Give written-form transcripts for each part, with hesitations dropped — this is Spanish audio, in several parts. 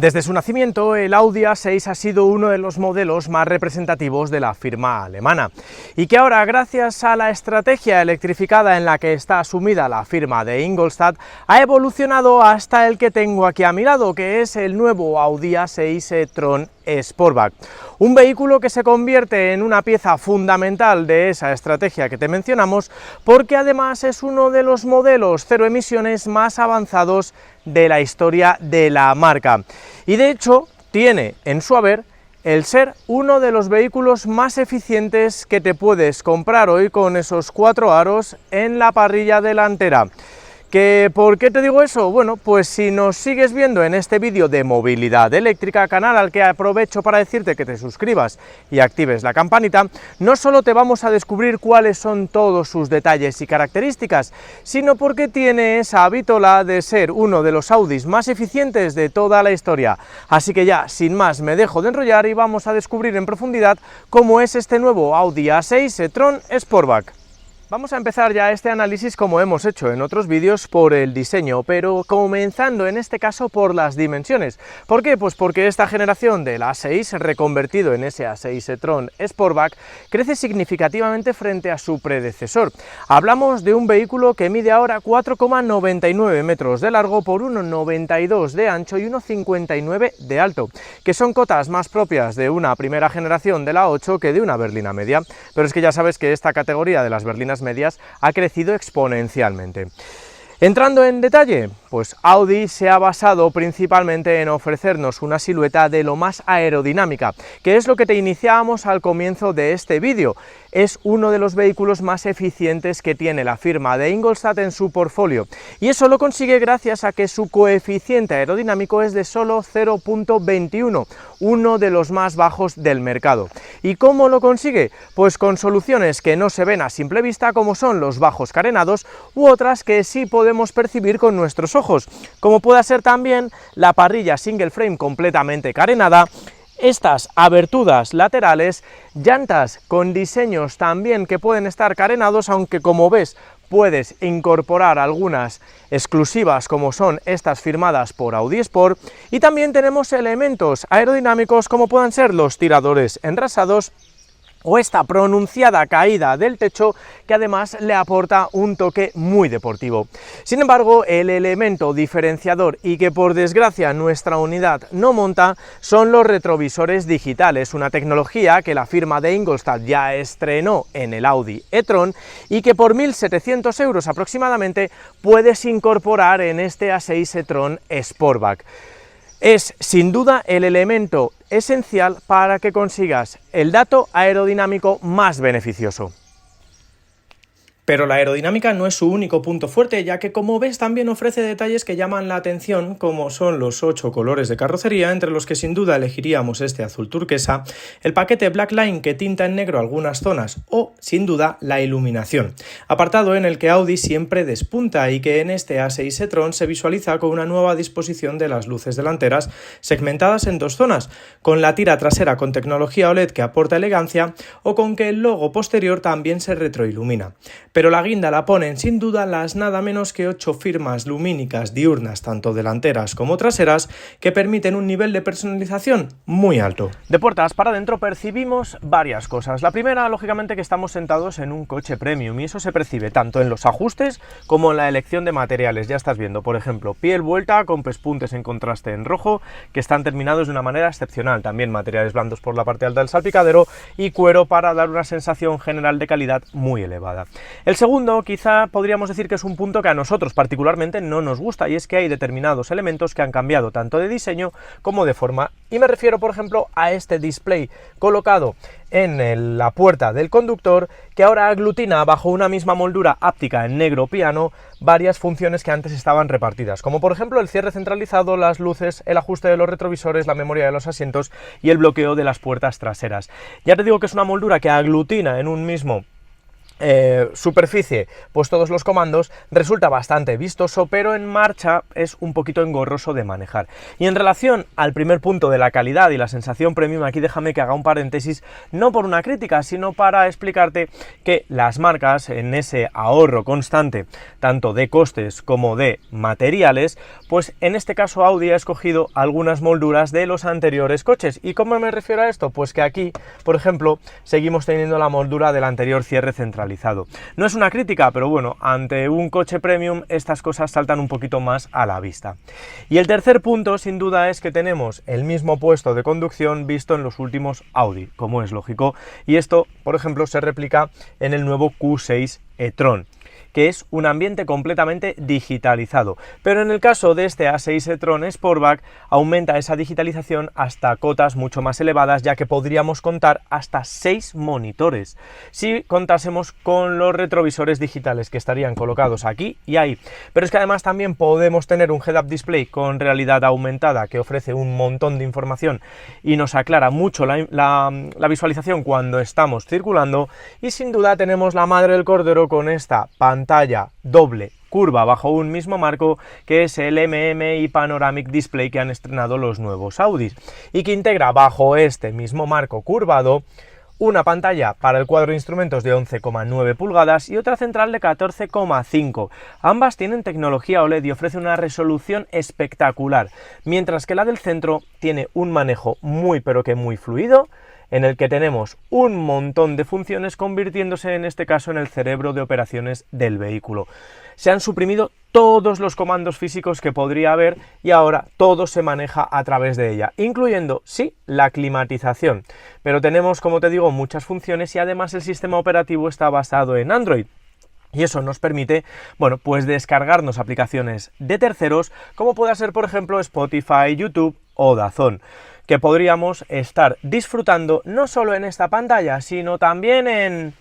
Desde su nacimiento, el Audi A6 ha sido uno de los modelos más representativos de la firma alemana, y que ahora, gracias a la estrategia electrificada en la que está sumida la firma de Ingolstadt, ha evolucionado hasta el que tengo aquí a mi lado, que es el nuevo Audi A6 e-tron Sportback. Un vehículo que se convierte en una pieza fundamental de esa estrategia que te mencionamos, porque además es uno de los modelos cero emisiones más avanzados de la historia de la marca. Y de hecho tiene en su haber el ser uno de los vehículos más eficientes que te puedes comprar hoy, con esos 4 aros en la parrilla delantera. ¿Por qué te digo eso? Bueno, pues si nos sigues viendo en este vídeo de movilidad eléctrica, canal al que aprovecho para decirte que te suscribas y actives la campanita, no solo te vamos a descubrir cuáles son todos sus detalles y características, sino porque tiene esa vitola de ser uno de los Audis más eficientes de toda la historia. Así que ya, sin más, me dejo de enrollar y vamos a descubrir en profundidad cómo es este nuevo Audi A6 e-tron Sportback. Vamos a empezar ya este análisis, como hemos hecho en otros vídeos, por el diseño, pero comenzando en este caso por las dimensiones. ¿Por qué? Pues porque esta generación del A6, reconvertido en ese A6 e-tron Sportback, crece significativamente frente a su predecesor. Hablamos de un vehículo que mide ahora 4,99 metros de largo por 1,92 de ancho y 1,59 de alto, que son cotas más propias de una primera generación de la 8 que de una berlina media, pero es que ya sabes que esta categoría de las berlinas medias ha crecido exponencialmente. Entrando en detalle, pues Audi se ha basado principalmente en ofrecernos una silueta de lo más aerodinámica, que es lo que te iniciábamos al comienzo de este vídeo. Es uno de los vehículos más eficientes que tiene la firma de Ingolstadt en su portfolio, y eso lo consigue gracias a que su coeficiente aerodinámico es de solo 0,21, uno de los más bajos del mercado. ¿Y cómo lo consigue? Pues con soluciones que no se ven a simple vista, como son los bajos carenados, u otras que sí podemos percibir con nuestros ojos, como pueda ser también la parrilla single frame completamente carenada, estas aberturas laterales, llantas con diseños también que pueden estar carenados, aunque como ves puedes incorporar algunas exclusivas como son estas firmadas por Audi Sport, y también tenemos elementos aerodinámicos como puedan ser los tiradores enrasados o esta pronunciada caída del techo, que además le aporta un toque muy deportivo. Sin embargo, el elemento diferenciador, y que por desgracia nuestra unidad no monta, son los retrovisores digitales, una tecnología que la firma de Ingolstadt ya estrenó en el Audi e-tron y que por 1.700 euros aproximadamente puedes incorporar en este A6 e-tron Sportback. Es sin duda el elemento esencial para que consigas el dato aerodinámico más beneficioso. Pero la aerodinámica no es su único punto fuerte, ya que, como ves, también ofrece detalles que llaman la atención, como son los 8 colores de carrocería, entre los que sin duda elegiríamos este azul turquesa, el paquete Blackline que tinta en negro algunas zonas, o, sin duda, la iluminación, apartado en el que Audi siempre despunta y que en este A6 e-tron se visualiza con una nueva disposición de las luces delanteras, segmentadas en 2 zonas, con la tira trasera con tecnología OLED que aporta elegancia, o con que el logo posterior también se retroilumina. Pero la guinda la ponen sin duda las nada menos que 8 firmas lumínicas diurnas, tanto delanteras como traseras, que permiten un nivel de personalización muy alto. De puertas para adentro percibimos varias cosas. La primera, lógicamente, que estamos sentados en un coche premium, y eso se percibe tanto en los ajustes como en la elección de materiales. Ya estás viendo, por ejemplo, piel vuelta con pespuntes en contraste en rojo, que están terminados de una manera excepcional. También materiales blandos por la parte alta del salpicadero y cuero para dar una sensación general de calidad muy elevada. El segundo, quizá podríamos decir que es un punto que a nosotros particularmente no nos gusta, y es que hay determinados elementos que han cambiado tanto de diseño como de forma, y me refiero por ejemplo a este display colocado en la puerta del conductor, que ahora aglutina bajo una misma moldura áptica en negro piano varias funciones que antes estaban repartidas, como por ejemplo el cierre centralizado, las luces, el ajuste de los retrovisores, la memoria de los asientos y el bloqueo de las puertas traseras. Ya te digo que es una moldura que aglutina en un mismo superficie, pues todos los comandos, resulta bastante vistoso, pero en marcha es un poquito engorroso de manejar. Y en relación al primer punto de la calidad y la sensación premium, aquí déjame que haga un paréntesis, no por una crítica, sino para explicarte que las marcas, en ese ahorro constante, tanto de costes como de materiales, pues en este caso Audi ha escogido algunas molduras de los anteriores coches. ¿Y cómo me refiero a esto? Pues que aquí, por ejemplo, seguimos teniendo la moldura del anterior cierre central. No es una crítica, pero bueno, ante un coche premium estas cosas saltan un poquito más a la vista. Y el tercer punto, sin duda, es que tenemos el mismo puesto de conducción visto en los últimos Audi, como es lógico, y esto, por ejemplo, se replica en el nuevo Q6 e-tron, que es un ambiente completamente digitalizado. Pero en el caso de este A6 e-tron Sportback aumenta esa digitalización hasta cotas mucho más elevadas, ya que podríamos contar hasta 6 monitores si contásemos con los retrovisores digitales que estarían colocados aquí y ahí. Pero es que además también podemos tener un head-up display con realidad aumentada que ofrece un montón de información y nos aclara mucho la visualización cuando estamos circulando, y sin duda tenemos la madre del cordero con esta pantalla doble curva bajo un mismo marco, que es el MMI Panoramic Display que han estrenado los nuevos Audis y que integra bajo este mismo marco curvado una pantalla para el cuadro de instrumentos de 11,9 pulgadas y otra central de 14,5. Ambas tienen tecnología OLED y ofrece una resolución espectacular, mientras que la del centro tiene un manejo muy pero que muy fluido, en el que tenemos un montón de funciones convirtiéndose en este caso en el cerebro de operaciones del vehículo. Se han suprimido todos los comandos físicos que podría haber y ahora todo se maneja a través de ella, incluyendo, sí, la climatización. Pero tenemos, como te digo, muchas funciones y además el sistema operativo está basado en Android. Y eso nos permite, bueno, pues descargarnos aplicaciones de terceros, como pueda ser, por ejemplo, Spotify, YouTube o DAZN, que podríamos estar disfrutando no solo en esta pantalla, sino también en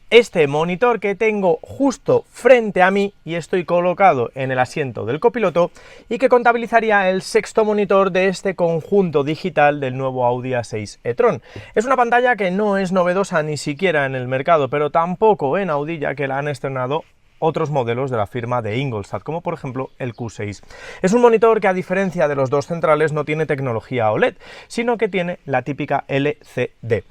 este monitor que tengo justo frente a mí y estoy colocado en el asiento del copiloto, y que contabilizaría el sexto monitor de este conjunto digital del nuevo Audi A6 e-tron. Es una pantalla que no es novedosa ni siquiera en el mercado, pero tampoco en Audi, ya que la han estrenado otros modelos de la firma de Ingolstadt, como por ejemplo el Q6. Es un monitor que, a diferencia de los dos centrales, no tiene tecnología OLED, sino que tiene la típica LCD.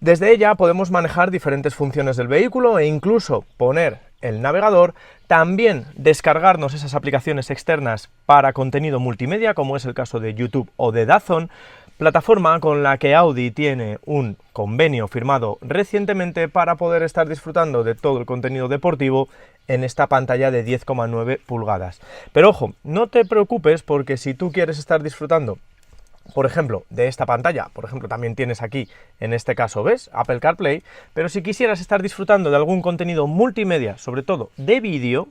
Desde ella podemos manejar diferentes funciones del vehículo e incluso poner el navegador, también descargarnos esas aplicaciones externas para contenido multimedia, como es el caso de YouTube o de DAZN, plataforma con la que Audi tiene un convenio firmado recientemente para poder estar disfrutando de todo el contenido deportivo en esta pantalla de 10,9 pulgadas. Pero ojo, no te preocupes, porque si tú quieres estar disfrutando, por ejemplo, de esta pantalla, por ejemplo, también tienes aquí, en este caso, ¿ves?, Apple CarPlay, pero si quisieras estar disfrutando de algún contenido multimedia, sobre todo de vídeo,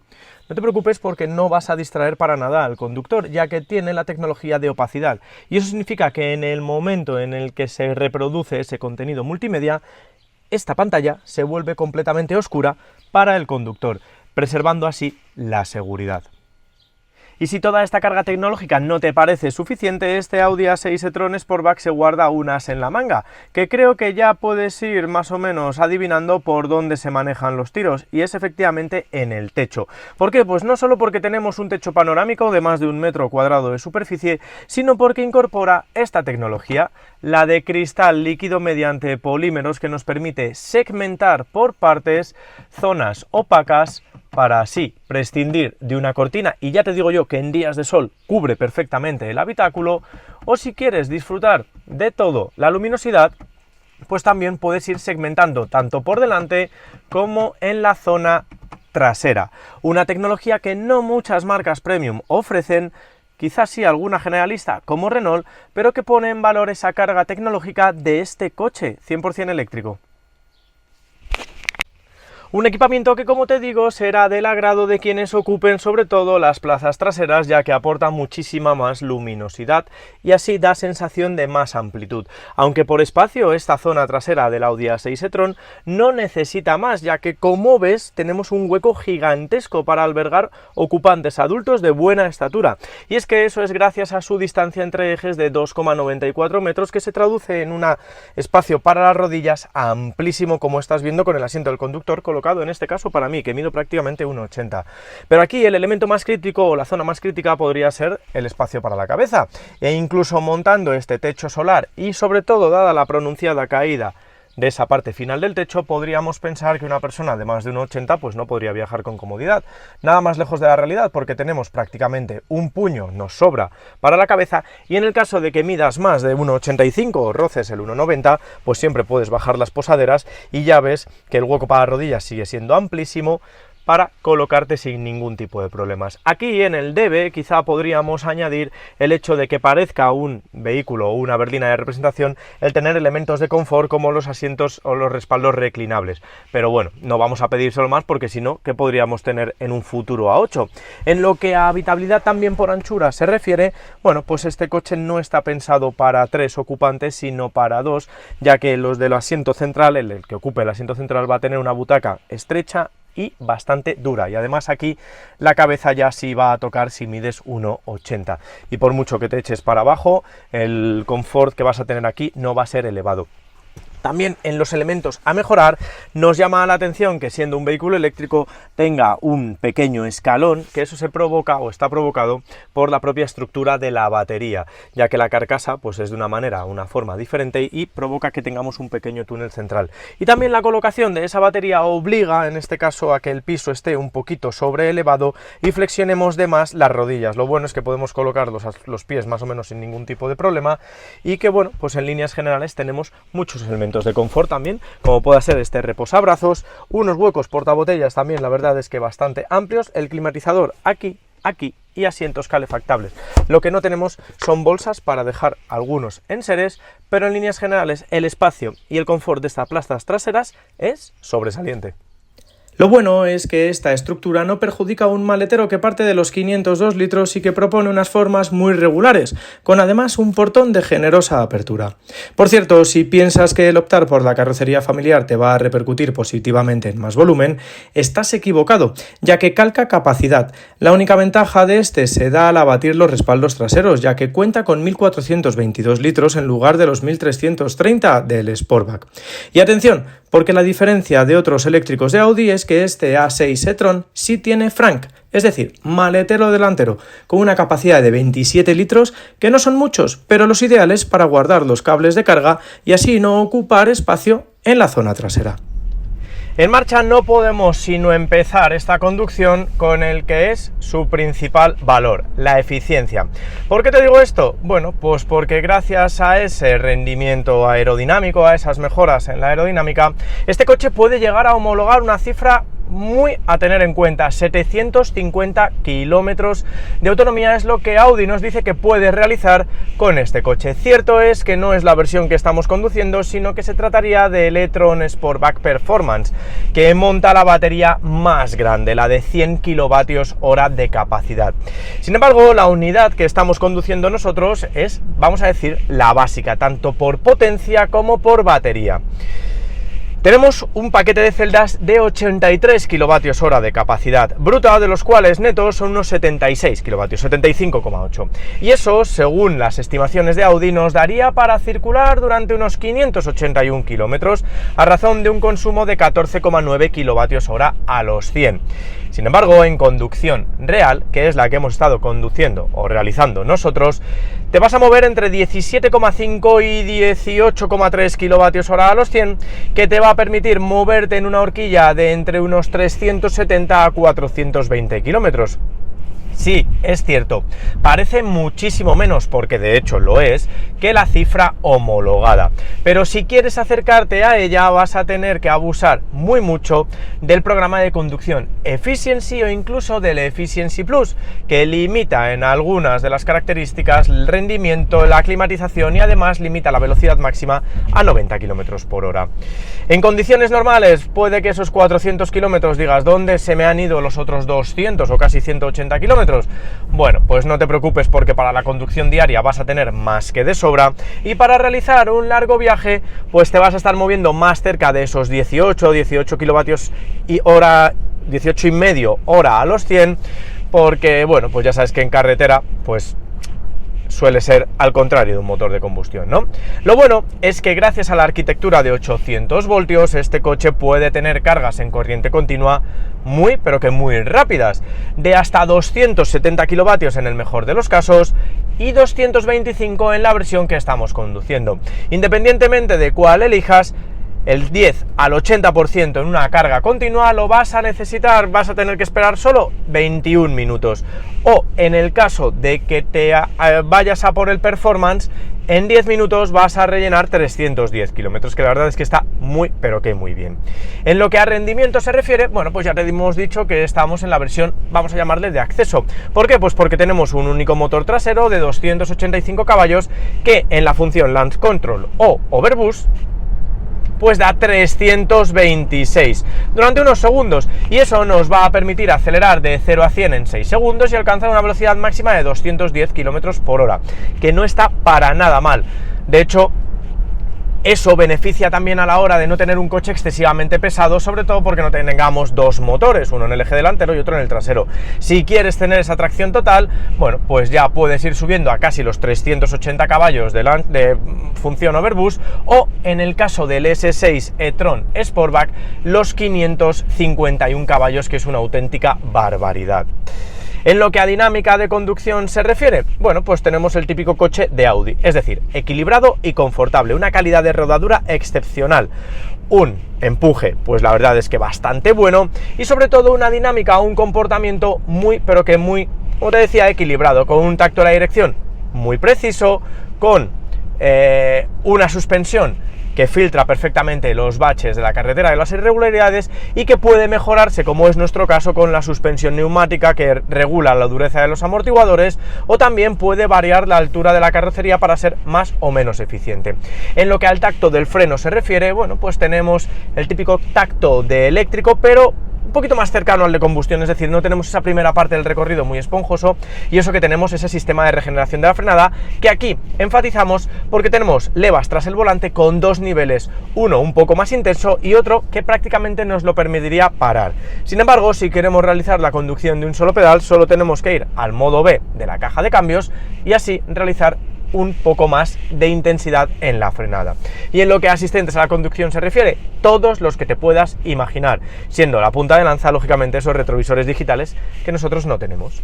no te preocupes, porque no vas a distraer para nada al conductor, ya que tiene la tecnología de opacidad. Y eso significa que en el momento en el que se reproduce ese contenido multimedia, esta pantalla se vuelve completamente oscura para el conductor, preservando así la seguridad. Y si toda esta carga tecnológica no te parece suficiente, este Audi A6 e-tron Sportback se guarda un as en la manga, que creo que ya puedes ir más o menos adivinando por dónde se manejan los tiros, y es efectivamente en el techo. ¿Por qué? Pues no solo porque tenemos un techo panorámico de más de 1 metro cuadrado de superficie, sino porque incorpora esta tecnología, la de cristal líquido mediante polímeros, que nos permite segmentar por partes zonas opacas para así prescindir de una cortina, y ya te digo yo que en días de sol cubre perfectamente el habitáculo, o si quieres disfrutar de todo la luminosidad, pues también puedes ir segmentando tanto por delante como en la zona trasera. Una tecnología que no muchas marcas premium ofrecen, quizás sí alguna generalista como Renault, pero que pone en valor esa carga tecnológica de este coche 100% eléctrico. Un equipamiento que, como te digo, será del agrado de quienes ocupen sobre todo las plazas traseras, ya que aporta muchísima más luminosidad y así da sensación de más amplitud. Aunque por espacio esta zona trasera del Audi A6 e-tron no necesita más, ya que como ves tenemos un hueco gigantesco para albergar ocupantes adultos de buena estatura. Y es que eso es gracias a su distancia entre ejes de 2,94 metros, que se traduce en un espacio para las rodillas amplísimo, como estás viendo con el asiento del conductor colocado en este caso para mí, que mido prácticamente 1,80. Pero aquí el elemento más crítico o la zona más crítica podría ser el espacio para la cabeza, e incluso montando este techo solar y sobre todo dada la pronunciada caída de esa parte final del techo, podríamos pensar que una persona de más de 1,80 pues no podría viajar con comodidad. Nada más lejos de la realidad, porque tenemos prácticamente un puño, nos sobra para la cabeza, y en el caso de que midas más de 1,85 o roces el 1,90, pues siempre puedes bajar las posaderas y ya ves que el hueco para las rodillas sigue siendo amplísimo para colocarte sin ningún tipo de problemas. Aquí en el DB quizá podríamos añadir el hecho de que parezca un vehículo o una berlina de representación el tener elementos de confort como los asientos o los respaldos reclinables, pero bueno, no vamos a pedírselo más porque si no, ¿qué podríamos tener en un futuro A8? En lo que a habitabilidad también por anchura se refiere, bueno, pues este coche no está pensado para 3 ocupantes sino para 2, ya que los del asiento central, el que ocupe el asiento central va a tener una butaca estrecha y bastante dura, y además aquí la cabeza ya sí va a tocar si mides 1,80, y por mucho que te eches para abajo el confort que vas a tener aquí no va a ser elevado. También en los elementos a mejorar nos llama la atención que siendo un vehículo eléctrico tenga un pequeño escalón, que eso se provoca o está provocado por la propia estructura de la batería, ya que la carcasa pues es de una forma diferente y provoca que tengamos un pequeño túnel central. Y también la colocación de esa batería obliga en este caso a que el piso esté un poquito sobreelevado y flexionemos de más las rodillas. Lo bueno es que podemos colocar los pies más o menos sin ningún tipo de problema, y que bueno, pues en líneas generales tenemos muchos elementos de confort también, como pueda ser este reposabrazos, unos huecos portabotellas también, la verdad es que bastante amplios, el climatizador aquí y asientos calefactables. Lo que no tenemos son bolsas para dejar algunos enseres, pero en líneas generales el espacio y el confort de estas plazas traseras es sobresaliente. Lo bueno es que esta estructura no perjudica a un maletero que parte de los 502 litros y que propone unas formas muy regulares, con además un portón de generosa apertura. Por cierto, si piensas que el optar por la carrocería familiar te va a repercutir positivamente en más volumen, estás equivocado, ya que calca capacidad. La única ventaja de este se da al abatir los respaldos traseros, ya que cuenta con 1.422 litros en lugar de los 1.330 del Sportback. Y atención, porque la diferencia de otros eléctricos de Audi es que este A6 e-tron sí tiene Frank, es decir, maletero delantero, con una capacidad de 27 litros, que no son muchos, pero los ideales para guardar los cables de carga y así no ocupar espacio en la zona trasera. En marcha no podemos sino empezar esta conducción con el que es su principal valor, la eficiencia. ¿Por qué te digo esto? Bueno, pues porque gracias a ese rendimiento aerodinámico, a esas mejoras en la aerodinámica, este coche puede llegar a homologar una cifra muy a tener en cuenta. 750 kilómetros de autonomía es lo que Audi nos dice que puede realizar con este coche. Cierto es que no es la versión que estamos conduciendo, sino que se trataría del e-tron Sportback Performance, que monta la batería más grande, la de 100 kilovatios hora de capacidad. Sin embargo, la unidad que estamos conduciendo nosotros es, vamos a decir, la básica, tanto por potencia como por batería. Tenemos un paquete de celdas de 83 kilovatios hora de capacidad bruta, de los cuales netos son unos 76 kilovatios, 75,8. Y eso, según las estimaciones de Audi, nos daría para circular durante unos 581 kilómetros a razón de un consumo de 14,9 kilovatios hora a los 100. Sin embargo, en conducción real, que es la que hemos estado conduciendo o realizando nosotros, te vas a mover entre 17,5 y 18,3 kilovatios hora a los 100, que te va a permitir moverte en una horquilla de entre unos 370 a 420 kilómetros. Sí, es cierto, parece muchísimo menos, porque de hecho lo es, que la cifra homologada. Pero si quieres acercarte a ella vas a tener que abusar muy mucho del programa de conducción Efficiency o incluso del Efficiency Plus, que limita en algunas de las características el rendimiento, la climatización y además limita la velocidad máxima a 90 km por hora. En condiciones normales puede que esos 400 km digas, ¿dónde se me han ido los otros 200 o casi 180 km? Bueno, pues no te preocupes porque para la conducción diaria vas a tener más que de sobra y para realizar un largo viaje pues te vas a estar moviendo más cerca de esos 18 kilovatios y hora, 18 y medio hora a los 100, porque bueno, pues ya sabes que en carretera pues suele ser al contrario de un motor de combustión, ¿no? Lo bueno es que gracias a la arquitectura de 800 voltios, este coche puede tener cargas en corriente continua muy, pero que muy rápidas, de hasta 270 kilovatios en el mejor de los casos y 225 en la versión que estamos conduciendo. Independientemente de cuál elijas, el 10 al 80% en una carga continua lo vas a necesitar, vas a tener que esperar solo 21 minutos. O en el caso de que te vayas a por el performance, en 10 minutos vas a rellenar 310 kilómetros, que la verdad es que está muy, pero que muy bien. En lo que a rendimiento se refiere, bueno, pues ya te hemos dicho que estamos en la versión, vamos a llamarle de acceso. ¿Por qué? Pues porque tenemos un único motor trasero de 285 caballos que en la función Launch Control o Overboost pues da 326 durante unos segundos, y eso nos va a permitir acelerar de 0 a 100 en 6 segundos y alcanzar una velocidad máxima de 210 km por hora, que no está para nada mal. De hecho, eso beneficia también a la hora de no tener un coche excesivamente pesado, sobre todo porque no tengamos dos motores, uno en el eje delantero y otro en el trasero. Si quieres tener esa tracción total, bueno, pues ya puedes ir subiendo a casi los 380 caballos de función Overboost, o en el caso del S6 e-tron Sportback, los 551 caballos, que es una auténtica barbaridad. En lo que a dinámica de conducción se refiere, bueno, pues tenemos el típico coche de Audi, es decir, equilibrado y confortable, una calidad de rodadura excepcional, un empuje, pues la verdad es que bastante bueno, y sobre todo una dinámica o un comportamiento muy, pero que muy, como te decía, equilibrado, con un tacto de la dirección muy preciso, con una suspensión que filtra perfectamente los baches de la carretera y las irregularidades, y que puede mejorarse, como es nuestro caso, con la suspensión neumática, que regula la dureza de los amortiguadores, o también puede variar la altura de la carrocería para ser más o menos eficiente. En lo que al tacto del freno se refiere, bueno, pues tenemos el típico tacto de eléctrico, pero un poquito más cercano al de combustión, es decir, no tenemos esa primera parte del recorrido muy esponjoso, y eso que tenemos ese sistema de regeneración de la frenada, que aquí enfatizamos porque tenemos levas tras el volante con dos niveles, uno un poco más intenso y otro que prácticamente nos lo permitiría parar. Sin embargo, si queremos realizar la conducción de un solo pedal, solo tenemos que ir al modo B de la caja de cambios y así realizar un poco más de intensidad en la frenada. Y en lo que a asistentes a la conducción se refiere, todos los que te puedas imaginar, siendo la punta de lanza, lógicamente, esos retrovisores digitales que nosotros no tenemos.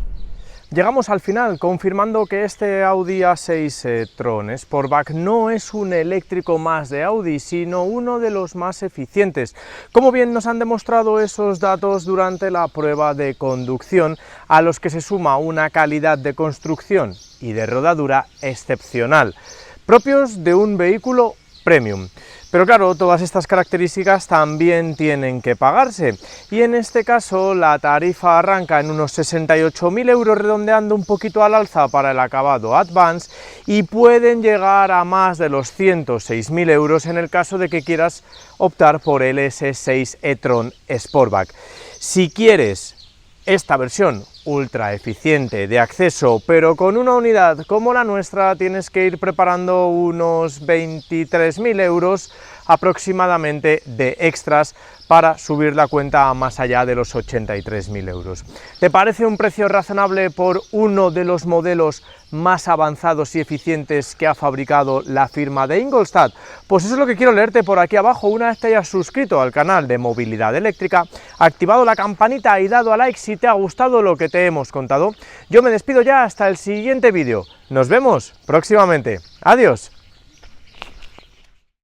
Llegamos al final confirmando que este Audi A6 e-tron Sportback no es un eléctrico más de Audi, sino uno de los más eficientes, como bien nos han demostrado esos datos durante la prueba de conducción, a los que se suma una calidad de construcción y de rodadura excepcional, propios de un vehículo premium. Pero claro, todas estas características también tienen que pagarse, y en este caso la tarifa arranca en unos 68.000 euros, redondeando un poquito al alza para el acabado Advance, y pueden llegar a más de los 106.000 euros en el caso de que quieras optar por el S6 e-tron Sportback. Si quieres esta versión ultra eficiente de acceso, pero con una unidad como la nuestra, tienes que ir preparando unos 23.000 euros aproximadamente de extras para subir la cuenta a más allá de los 83.000 euros. ¿Te parece un precio razonable por uno de los modelos más avanzados y eficientes que ha fabricado la firma de Ingolstadt? Pues eso es lo que quiero leerte por aquí abajo. Una vez te hayas suscrito al canal de Movilidad Eléctrica, activado la campanita y dado a like si te ha gustado lo que te hemos contado, yo me despido ya hasta el siguiente vídeo. Nos vemos próximamente. Adiós.